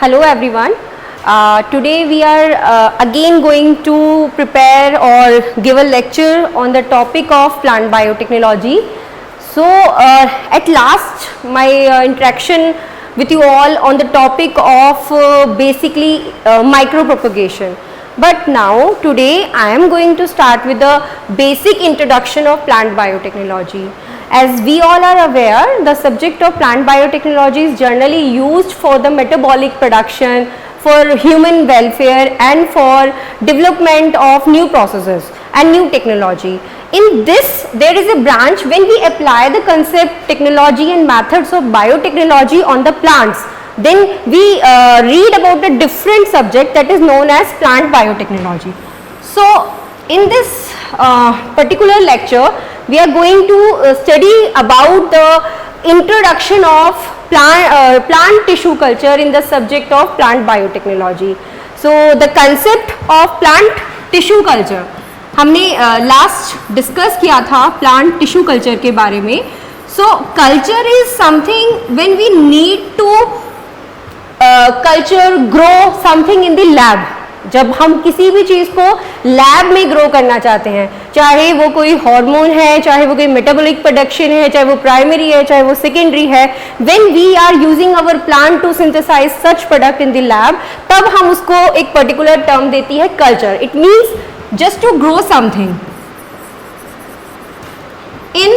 Hello everyone. Today we are again going to prepare or give a lecture on the topic of plant biotechnology. So at last my interaction with you all on the topic of basically micropropagation. But now today I am going to start with the basic introduction of plant biotechnology. As we all are aware, the subject of plant biotechnology is generally used for the metabolic production, for human welfare and for development of new processes and new technology. In this, there is a branch when we apply the concept, technology and methods of biotechnology on the plants. Then we read about a different subject that is known as plant biotechnology. So in this particular lecture, we are going to study about the introduction of plant tissue culture in the subject of plant biotechnology. So the concept of plant tissue culture हमने last discuss किया था plant tissue culture के बारे में. So culture is something when we need to culture grow something in the lab. जब हम किसी भी चीज़ को लैब में ग्रो करना चाहते हैं, चाहे वो कोई हार्मोन है, चाहे वो कोई मेटाबॉलिक प्रोडक्शन है, चाहे वो प्राइमरी है, चाहे वो सेकेंडरी है, when we are using our plant to synthesise such product in the lab, तब हम उसको एक पर्टिकुलर टर्म देती है culture. It means just to grow something in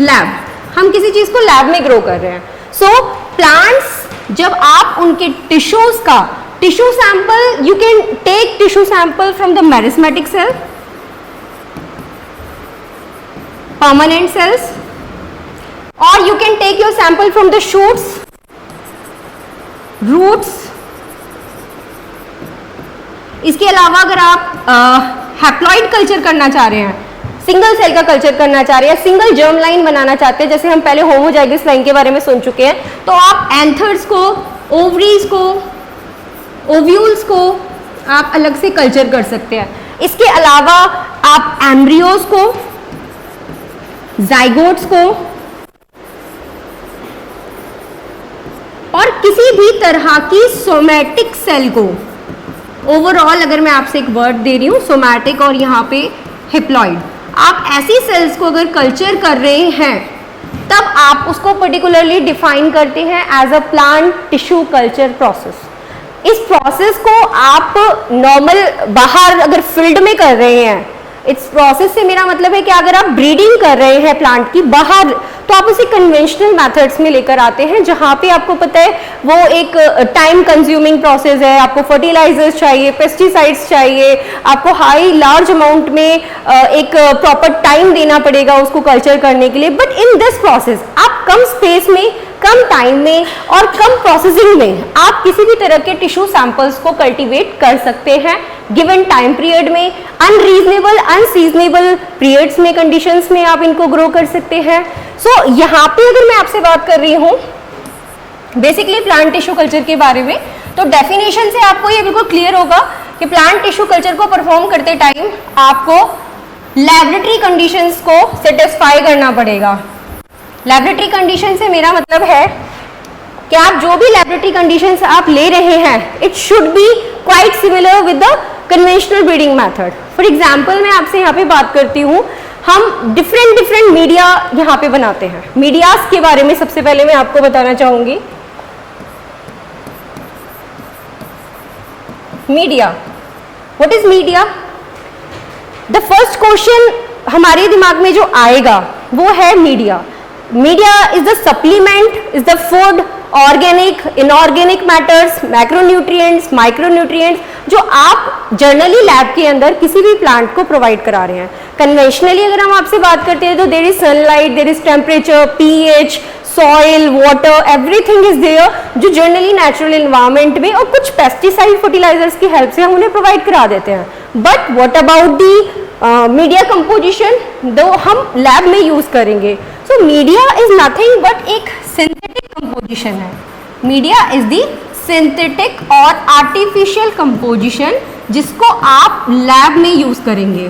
lab. हम किसी चीज़ को लैब में ग्रो कर रहे हैं. सो प्लांट्स, जब आप उनके टिश्यूज का tissue sample, you can take tissue sample from the meristematic cell, permanent cells, or you can take your sample from the shoots, roots. इसके अलावा अगर आप हैप्लॉइड कल्चर करना चाह रहे हैं, सिंगल सेल का कल्चर करना चाह रहे हैं, सिंगल जर्म लाइन बनाना चाहते हैं, जैसे हम पहले होमोजाइगस लाइन के बारे में सुन चुके हैं, तो आप एंथर्स को, ओवरीज को, ओव्यूल्स को आप अलग से कल्चर कर सकते हैं. इसके अलावा आप एम्ब्रियोज को, जाइगोट्स को और किसी भी तरह की सोमैटिक सेल को, ओवरऑल अगर मैं आपसे एक वर्ड दे रही हूँ सोमैटिक और यहाँ पे हिप्लॉइड, आप ऐसी सेल्स को अगर कल्चर कर रहे हैं तब आप उसको पर्टिकुलरली डिफाइन करते हैं as a plant tissue culture process. इस प्रोसेस को आप नॉर्मल बाहर अगर फील्ड में कर रहे हैं, इस प्रोसेस से मेरा मतलब है कि अगर आप ब्रीडिंग कर रहे हैं प्लांट की बाहर, तो आप उसे कन्वेंशनल मेथड्स में लेकर आते हैं, जहाँ पे आपको पता है वो एक टाइम कंज्यूमिंग प्रोसेस है. आपको फर्टिलाइजर्स चाहिए, पेस्टिसाइड्स चाहिए, आपको हाई लार्ज अमाउंट में एक प्रॉपर टाइम देना पड़ेगा उसको कल्चर करने के लिए. बट इन दिस प्रोसेस आप कम स्पेस में, कम टाइम में और कम प्रोसेसिंग में आप किसी भी तरह के टिश्यू सैंपल्स को कल्टीवेट कर सकते हैं गिवन टाइम पीरियड में. अनरीजनेबल, अनसीजनेबल पीरियड्स में, कंडीशंस में आप इनको ग्रो कर सकते हैं. सो यहाँ पे अगर मैं आपसे बात कर रही हूँ बेसिकली प्लांट टिश्यू कल्चर के बारे में, तो डेफिनेशन से आपको ये बिल्कुल क्लियर होगा कि प्लांट टिश्यू कल्चर को परफॉर्म करते टाइम आपको लैबोरेटरी कंडीशंस को सेटिस्फाई करना पड़ेगा. लैबोरेटरी कंडीशन से मेरा मतलब है कि आप जो भी लैबोरेटरी कंडीशंस आप ले रहे हैं, it should B quite similar with the conventional breeding method. For example मैं आपसे यहाँ पे बात करती हूँ, हम डिफरेंट मीडिया यहाँ पे बनाते हैं. मीडियाज के बारे में सबसे पहले मैं आपको बताना चाहूँगी. Media, what is media? The first question हमारे दिमाग में जो आएगा वो है media. Media is the supplement, is the food, organic, inorganic matters, macronutrients, micronutrients, जो आप जर्नली लैब के अंदर किसी भी प्लांट को प्रोवाइड करा रहे हैं. कन्वेंशनली अगर हम आपसे बात करते हैं तो there is sunlight, there is temperature, pH, soil, water, everything is there, जो जनरली नेचुरल इन्वायरमेंट में और कुछ पेस्टिसाइड फर्टिलाइजर्स की हेल्प से हम उन्हें प्रोवाइड करा देते हैं. But what about the media composition, दो हम लैब में यूज करेंगे. सो मीडिया इज नथिंग बट एक सिंथेटिक कंपोजिशन है. मीडिया इज दी सिंथेटिक और आर्टिफिशियल कंपोजिशन जिसको आप लैब में यूज करेंगे.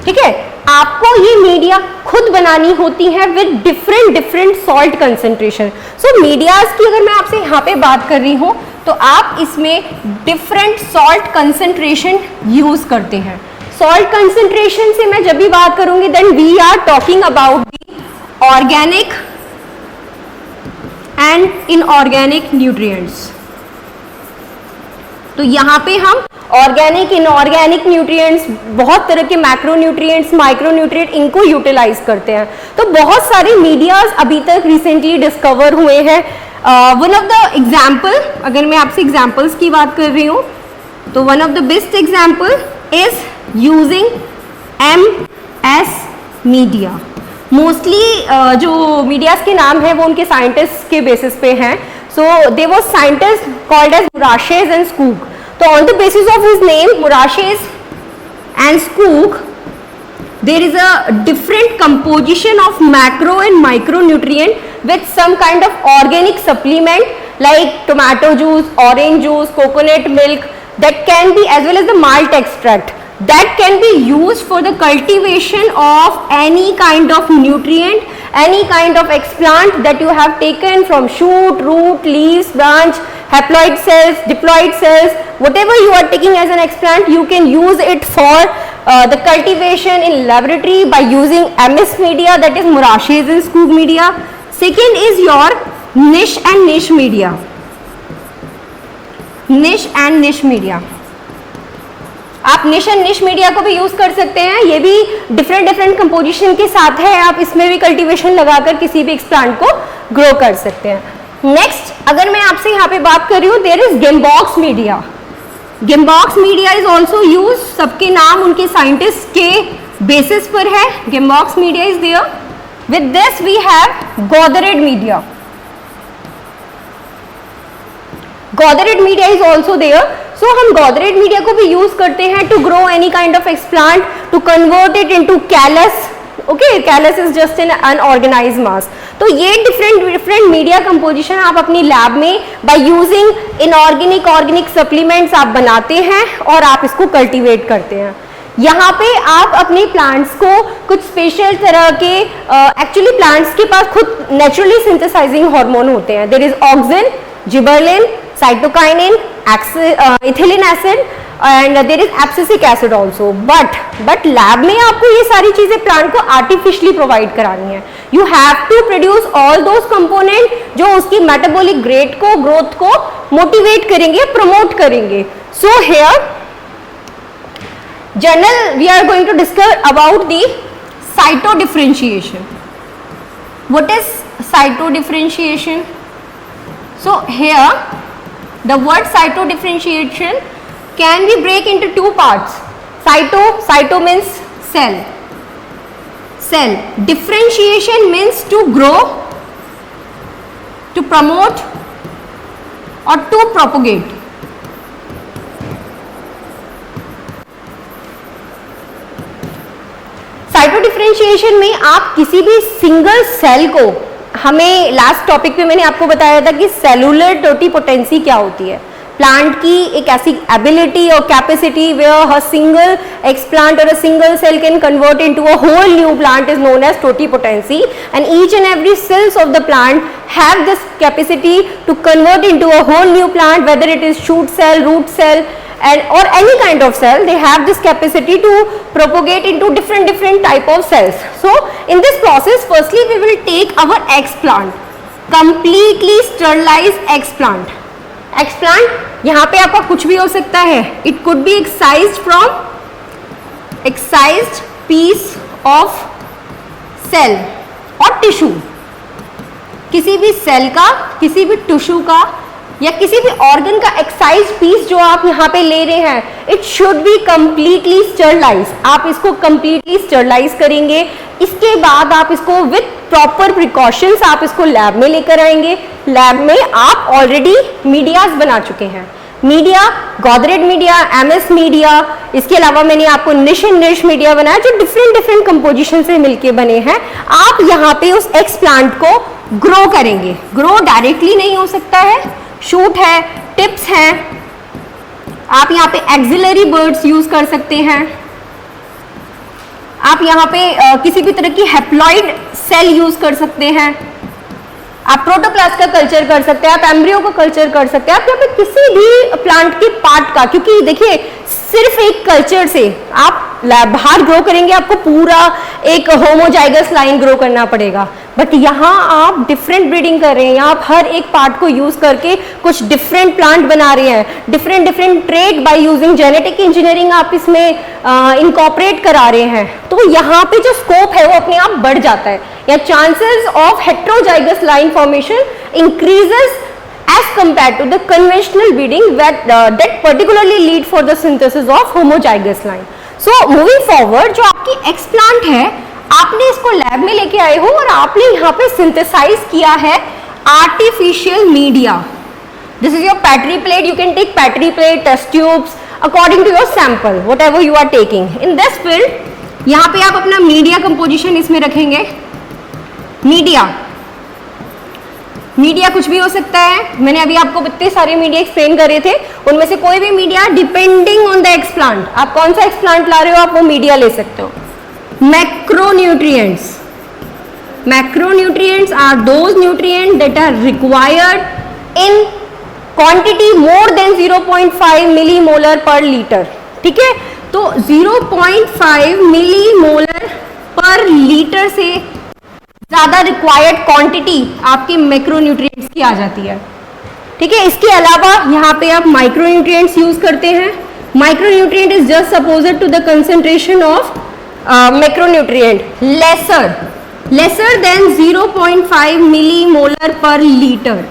ठीक है, आपको ये मीडिया खुद बनानी होती है with different salt concentration. So medias की अगर मैं आपसे यहाँ पे बात कर रही हूँ तो आप इसमें डिफरेंट सॉल्ट कंसंट्रेशन यूज करते हैं। सॉल्ट कंसंट्रेशन से मैं जब भी बात करूंगी then we are talking about the organic and inorganic nutrients. तो यहाँ पे हम ऑर्गेनिक इनऑर्गेनिक न्यूट्रिएंट्स, बहुत तरह के मैक्रो न्यूट्रिएंट्स, माइक्रो न्यूट्रिएंट, इनको यूटिलाइज करते हैं। तो बहुत सारे मीडियाज अभी तक रिसेंटली डिस्कवर हुए हैं। वन ऑफ द एग्जाम्पल, अगर मैं आपसे एग्जाम्पल्स की बात कर रही हूँ तो one of the best example is using MS media. Mostly जो मीडियाज के नाम है वो उनके साइंटिस्ट के बेसिस पे हैं। So they was scientist called as Murashige and Skoog. तो on the basis of his name Murashige and Skoog there is a different composition of macro and micronutrient with some kind of organic supplement like tomato juice, orange juice, coconut milk that can be, as well as the malt extract that can be used for the cultivation of any kind of nutrient, any kind of explant that you have taken from shoot, root, leaves, branch, haploid cells, diploid cells, whatever you are taking as an explant, you can use it for the cultivation in laboratory by using MS media, that is Murshes and Skoog media. Second is your niche and niche media. Niche and niche media. आप निश and निश media को भी use कर सकते हैं। ये भी डिफरेंट कंपोजिशन के साथ है। आप इसमें भी कल्टीवेशन लगाकर किसी भी एक्सप्लांट को ग्रो कर सकते हैं। नेक्स्ट, अगर मैं आपसे यहाँ पे बात कर रही हूँ, there is Gamborg media. Gamborg media is also use, सबके नाम उनके साइंटिस्ट के बेसिस पर है। Gamborg media is there. With this we have Gautheret media. Gautheret media is also there. So हम गोदरेड मीडिया को भी यूज करते हैं to grow any kind of explant, to convert it into callus. Okay, callus is just an unorganized mass. तो ये different media composition आप अपनी lab में by using inorganic organic supplements आप बनाते हैं और आप इसको कल्टीवेट करते हैं। यहाँ पे आप अपने प्लांट्स को कुछ स्पेशल तरह के, एक्चुअली प्लांट्स के पास खुद नेचुरली सिंथेसाइजिंग हार्मोन होते हैं। There is auxin, gibberellin, cytokinin, ethylene acid and there is abscisic acid also. But lab में आपको ये सारी चीजें प्लांट को आर्टिफिशियली प्रोवाइड करानी है। You have to produce all those component जो उसकी मेटाबॉलिक ग्रेड को, ग्रोथ को मोटिवेट करेंगे, प्रमोट करेंगे। So here general we are going to discuss about the cyto differentiation. What is cyto differentiation? So here the word cytodifferentiation can be break into two parts. Cyto means cell. Cell. Differentiation means to grow, to promote or to propagate. Cyto differentiation में आप किसी भी single cell को, हमें last topic पे मैंने आपको बताया था कि सेलुलर टोटिपोटेंसी क्या होती है। प्लांट की एक ऐसी एबिलिटी और capacity where a single explant और a single cell can convert into a whole new plant is known as totipotency, and each and every cells of the plant have this capacity to convert into a whole new plant, whether it is shoot cell, root cell and or any kind of cell. They have this capacity to propagate into different type of cells. So in this process, firstly we will take our explant, completely sterilized explant. Explant यहाँ पे आपका कुछ भी हो सकता है. It could be excised piece of cell और tissue. किसी भी सेल का, किसी भी टिश्यू का या किसी भी ऑर्गन का एक्साइज पीस जो आप यहाँ पे ले रहे हैं, it should be completely sterilize. आप इसको कंप्लीटली स्टरलाइज करेंगे, इसके बाद आप इसको विथ प्रॉपर प्रिकॉशंस आप इसको लैब में लेकर आएंगे। लैब में आप ऑलरेडी मीडियाज बना चुके हैं, media, Gautheret media, MS media, इसके अलावा मैंने आपको निश एंड निश मीडिया बनाया जो डिफरेंट कंपोजिशन से मिलके बने हैं। आप यहाँ पे उस एक्स प्लांट को ग्रो करेंगे। ग्रो डायरेक्टली नहीं हो सकता है, शूट है, टिप्स हैं, आप यहाँ पे एक्सिलरी बर्ड्स यूज कर सकते हैं, आप यहाँ पे किसी भी तरह की हैप्लॉइड सेल यूज कर सकते हैं, आप प्रोटोप्लास्ट का कल्चर कर सकते हैं, आप एम्ब्रियो का कल्चर कर सकते हैं, आप यहाँ पे किसी भी प्लांट के पार्ट का, क्योंकि देखिए सिर्फ एक कल्चर से आप बाहर ग्रो करेंगे, आपको पूरा एक होमोजाइगस लाइन ग्रो करना पड़ेगा, बट यहाँ आप डिफरेंट ब्रीडिंग कर रहे हैं, यहाँ आप हर एक पार्ट को यूज करके कुछ डिफरेंट प्लांट बना रहे हैं, different trade by using genetic engineering आप इसमें इनकॉर्पोरेट करा रहे हैं, तो यहाँ पे जो स्कोप है वो अपने आप बढ़ जाता है, या chances of heterozygous line formation increases as compared to the conventional breeding that particularly lead for the synthesis of homozygous line. So moving forward, जो आपकी एक्सप्लांट है, आपने इसको लैब में लेके आए हो और आपने यहाँ पे सिंथेसाइज किया है artificial media. This is your petri plate. You can take petri plate, test tubes according to your sample, whatever you are taking. In this field यहाँ पे आप अपना मीडिया कंपोजिशन इसमें रखेंगे. मीडिया कुछ भी हो सकता है. मैंने अभी आपको इतने सारे मीडिया एक्सप्लेन करे थे, उनमें से कोई भी media depending on the explant, आप कौन सा एक्सप्लांट ला रहे हो आप वो मीडिया ले सकते हो. Macronutrients. Macronutrients are those nutrient that are required in quantity more than 0.5 millimolar per litre. ठीक है, तो 0.5 मिलीमोलर पर लीटर से ज्यादा रिक्वायर्ड क्वांटिटी आपके मैक्रोन्यूट्रिएंट्स की आ जाती है. ठीक है, इसके अलावा यहाँ पे आप माइक्रोन्यूट्रिएंट्स यूज करते हैं. Micronutrient is just opposite to the concentration of macronutrient, lesser than 0.5 millimolar per litre.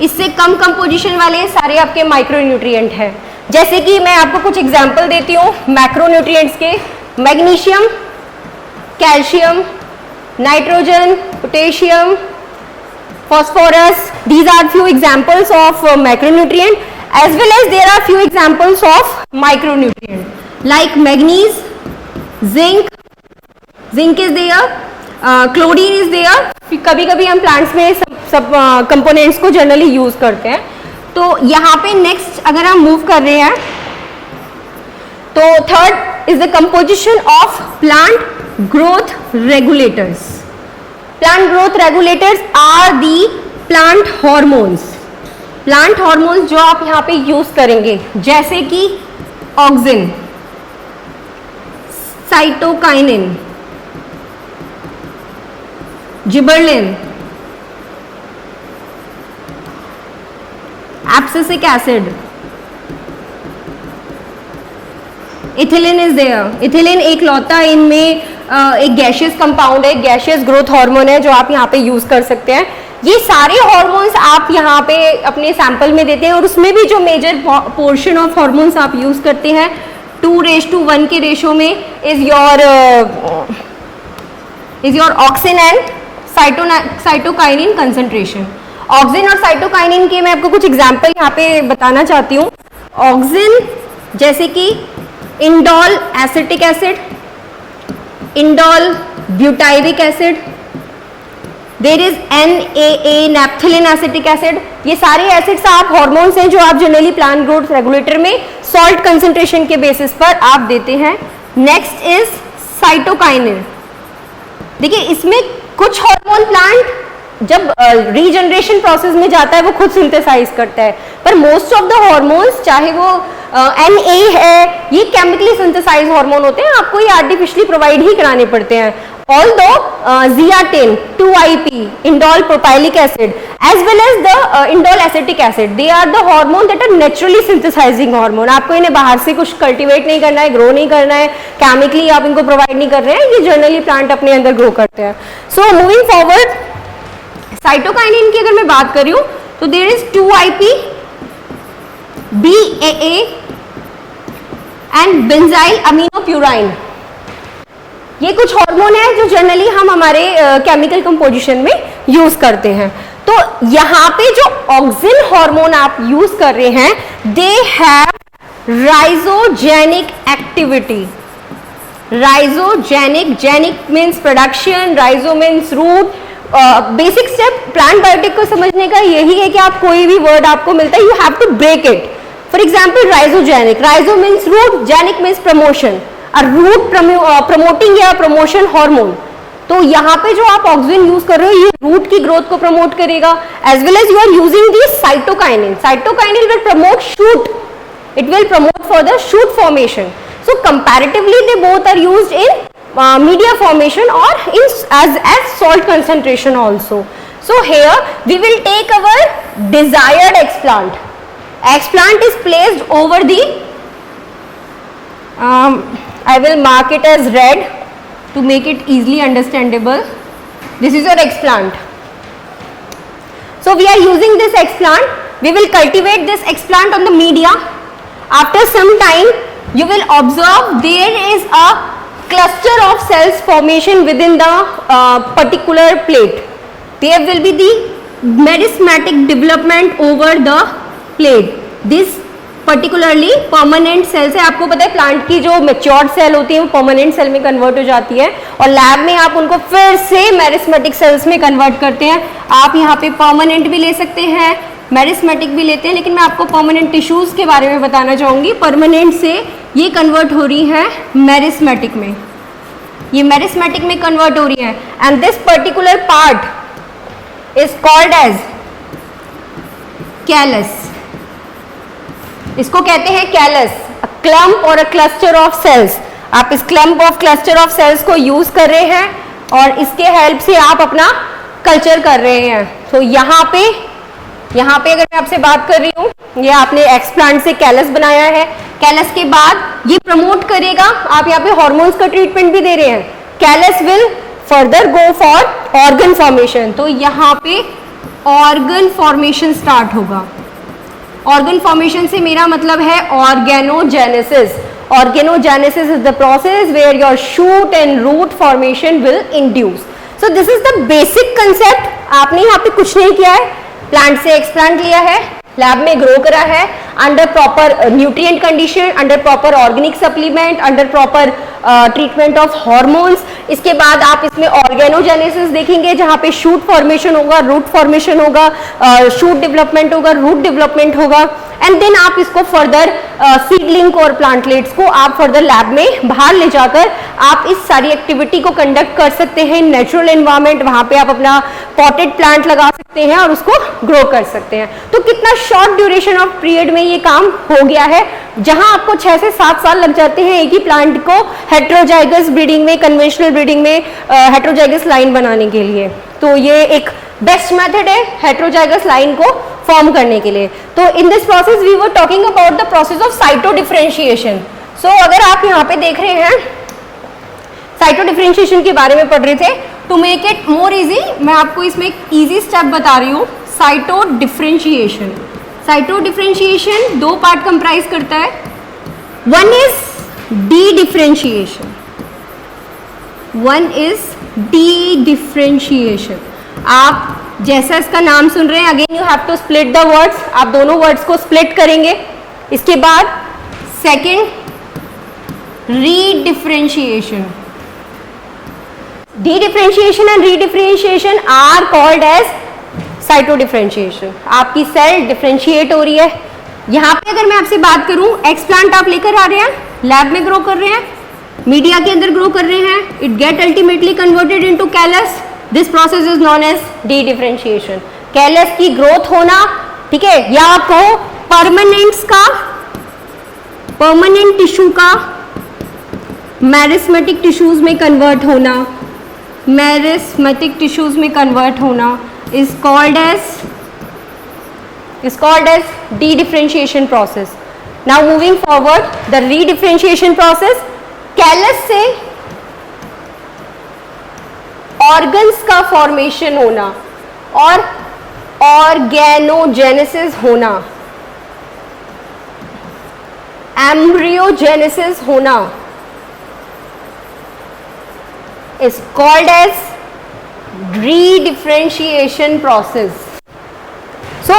इससे कम कंपोजिशन वाले सारे आपके माइक्रोन्यूट्रिएंट हैं. जैसे कि मैं आपको कुछ एग्जांपल देती हूँ मैक्रोन्यूट्रिएंट्स के. Magnesium, calcium, nitrogen, potassium, phosphorus, these are few examples of macronutrient, as well as there are few examples of micronutrient like manganese, zinc is there, chlorine is there. कभी कभी हम प्लांट्स में सब components को generally use करते हैं. तो यहाँ पे नेक्स्ट अगर हम मूव कर रहे हैं तो third is the composition of plant growth regulators. Plant growth regulators are the plant hormones. Plant hormones जो आप यहाँ पे यूज करेंगे जैसे कि auxin, cytokinin, gibberellin, abscisic acid, ethylene is there. Ethylene एक लौता इनमें एक गैशियस कंपाउंड है, गैशियस ग्रोथ हार्मोन है जो आप यहाँ पे यूज कर सकते हैं. ये सारे हार्मोन्स आप यहाँ पे अपने सैंपल में देते हैं और उसमें भी जो मेजर पोर्शन ऑफ हार्मोन्स आप यूज करते हैं 2:1 के रेशो में is your auxin and cytokinin concentration. Auxin और साइटोकाइनिन के मैं आपको कुछ एग्जाम्पल यहाँ पे बताना चाहती हूँ. ऑक्सिन जैसे कि indole acetic acid, indole butyric acid, there is NAA naphthalene acetic acid. ये सारे एसिड्स आप हार्मोन्स हैं जो आप जनरली प्लांट ग्रोथ रेगुलेटर में सॉल्ट कंसंट्रेशन के बेसिस पर आप देते हैं. Next is cytokinin. देखिए इसमें कुछ हार्मोन प्लांट जब रीजनरेशन प्रोसेस में जाता है वो खुद सिंथेसाइज करता है, पर मोस्ट ऑफ द हार्मोन्स चाहे वो NA है, ये केमिकली सिंथेसाइज हार्मोन होते हैं, आपको ये आर्टिफिशियली प्रोवाइड ही कराने पड़ते हैं. Although zeatin, 2IP, indole propylic acid, as well as the indole acetic acid, they are the hormone that are naturally synthesizing hormone. आपको इन्हें बाहर से कुछ कल्टीवेट नहीं करना है, ग्रो नहीं करना है, केमिकली आप इनको प्रोवाइड नहीं कर रहे हैं, ये जनरली प्लांट अपने अंदर ग्रो करते हैं. सो मूविंग फॉरवर्ड, साइटोकाइनिन की अगर मैं बात कर रही हूँ तो there is 2IP, BAA and benzyl aminopurine. ये कुछ हार्मोन है जो जनरली हम हमारे केमिकल कंपोजिशन में यूज करते हैं. तो यहाँ पे जो ऑक्सिन हार्मोन आप यूज कर रहे हैं, they have rhizogenic activity. Rhizogenic, genic means production, rhizo means root. Basic step plant biotic को समझने का यही है कि आप कोई भी वर्ड आपको मिलता है, you have to break it. For example rhizogenic, rhizo means root, genic means promotion. A root promoting या promotion hormone. तो यहाँ पे जो आप ऑक्सीजन यूज कर रहे हो ये रूट की ग्रोथ को प्रमोट करेगा, as well as you are using the cytokinin. Cytokinin will promote shoot, it will promote for the shoot formation. So comparatively they both are used in media formation or in as salt concentration also. So here we will take our desired explant. Explant is placed over the I will mark it as red to make it easily understandable. This is your explant. So we are using this explant. We will cultivate this explant on the media. After some time you will observe there is a cluster of cells formation within the particular plate. There will be the meristematic development over the plate. This particularly permanent cells है. आपको पता है plant की जो matured cell होती है वो permanent cell में convert हो जाती है और लैब में आप उनको फिर से meristematic cells में convert करते हैं. आप यहाँ पे permanent भी ले सकते हैं, मेरिस्मेटिक भी लेते हैं, लेकिन मैं आपको परमानेंट टिश्यूज के बारे में बताना चाहूँगी. परमानेंट से ये कन्वर्ट हो रही है मेरिस्मेटिक में, ये मेरिस्मेटिक में कन्वर्ट हो रही है. And this particular part is called as callus. इसको कहते हैं कैलस, अ क्लम्प और अ क्लस्टर ऑफ सेल्स. आप इस clump of cluster of cells को यूज कर रहे हैं और इसके हेल्प से आप अपना कल्चर कर रहे हैं. तो यहाँ पे अगर मैं आपसे बात कर रही हूँ, ये आपने एक्सप्लांट से कैलस बनाया है. कैलस के बाद ये प्रमोट करेगा, आप यहाँ पे हार्मोन्स का ट्रीटमेंट भी दे रहे हैं. Callus will further go for organ formation. तो यहाँ पे ऑर्गन फॉर्मेशन स्टार्ट होगा. ऑर्गन फॉर्मेशन से मेरा मतलब है organogenesis. Organogenesis is the process where your shoot and root formation will induce. So this is the basic concept. आपने यहाँ पे कुछ नहीं किया है, प्लांट से एक्सप्लांट लिया है, लैब में ग्रो करा है under proper nutrient condition, under proper organic supplement, under proper treatment of hormones. इसके बाद आप इसमें ऑर्गेनोजेनेसिस देखेंगे जहाँ पे शूट फॉर्मेशन होगा, रूट फॉर्मेशन होगा, शूट डेवलपमेंट होगा, रूट डेवलपमेंट होगा. एंड देन आप इसको फर्दर सीडलिंग और प्लांटलेट्स को आप फर्दर लैब में बाहर ले जाकर आप इस सारी एक्टिविटी को कंडक्ट कर सकते हैं. नेचुरल एनवायरनमेंट, वहाँ पे आप अपना पॉटेड प्लांट लगा सकते हैं और उसको ग्रो कर सकते हैं. तो कितना शॉर्ट ड्यूरेशन ऑफ पीरियड में ये काम हो गया है. जहां आपको 6 से 7 साल लग जाते हैं एक ही प्लांट को हेट्रोजाइगस ब्रीडिंग में, कन्वेंशनल ब्रीडिंग में हेट्रोजाइगस लाइन बनाने के लिए. तो ये एक बेस्ट मेथड है हेट्रोजाइगस लाइन को फॉर्म करने के लिए. तो in this process we were talking about the process of cyto differentiation. So अगर आप यहाँ पे देख रहे हैं साइटो डिफरेंशिएशन के बारे में पढ़ रहे थे, to make it more easy मैं आपको इसमें एक इजी स्टेप बता रही हूँ. Cyto differentiation. Cyto differentiation 2 part comprise करता है. One is dedifferentiation, one is dedifferentiation. आप जैसा इसका नाम सुन रहे हैं, again you have to split the words. आप दोनों वर्ड्स को स्प्लिट करेंगे. इसके बाद second redifferentiation. Dedifferentiation and redifferentiation are called as cyto differentiation. आपकी सेल डिफरेंशिएट हो रही है. यहाँ पे अगर मैं आपसे बात करूं, एक्सप्लांट आप लेकर आ रहे हैं, लैब में ग्रो कर रहे हैं, मीडिया के अंदर ग्रो कर रहे हैं, it get ultimately converted into callus. This process is known as dedifferentiation. Callus की ग्रोथ होना, ठीक है, या आप कहो परमानेंट्स का, परमानेंट टिश्यू का मेरिस्मेटिक टिश्यूज में कन्वर्ट होना, मेरिस्मेटिक टिश्यूज में कन्वर्ट होना is called as de-differentiation process. Now moving forward, the re-differentiation process, callus से ऑर्गन्स का फॉर्मेशन होना और ऑर्गेनोजेनेसिस होना, एम्ब्रियोजेनेसिस होना is called as री-डिफरेंशिएशन प्रोसेस. सो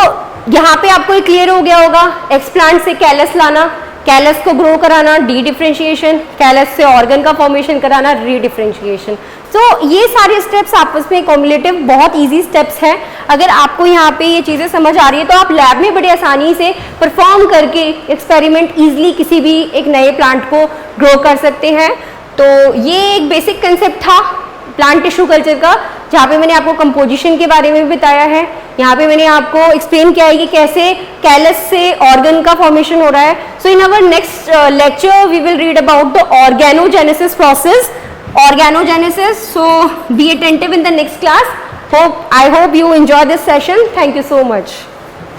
यहाँ पे आपको ये क्लियर हो गया होगा. एक्सप्लांट से कैलस लाना, कैलस को ग्रो कराना, डी डिफरेंशिएशन, कैलस से ऑर्गन का फॉर्मेशन कराना, री डिफरेंशिएशन. सो ये सारे स्टेप्स आपस में कॉम्युलेटिव बहुत इजी स्टेप्स हैं. अगर आपको यहाँ पे ये चीज़ें समझ आ रही है तो आप लैब में बड़ी आसानी से परफॉर्म करके एक्सपेरिमेंट ईजिली किसी भी एक नए प्लांट को ग्रो कर सकते हैं. तो ये एक बेसिक कंसेप्ट था प्लांट टिश्यू कल्चर का, जहाँ पे मैंने आपको कंपोजिशन के बारे में भी बताया है। यहाँ पे मैंने आपको एक्सप्लेन किया है कि कैसे कैलस से ऑर्गन का फॉर्मेशन हो रहा है। So in our next lecture we will read about the organogenesis process, organogenesis. So be attentive in the next class. I hope you enjoy this session. Thank you so much.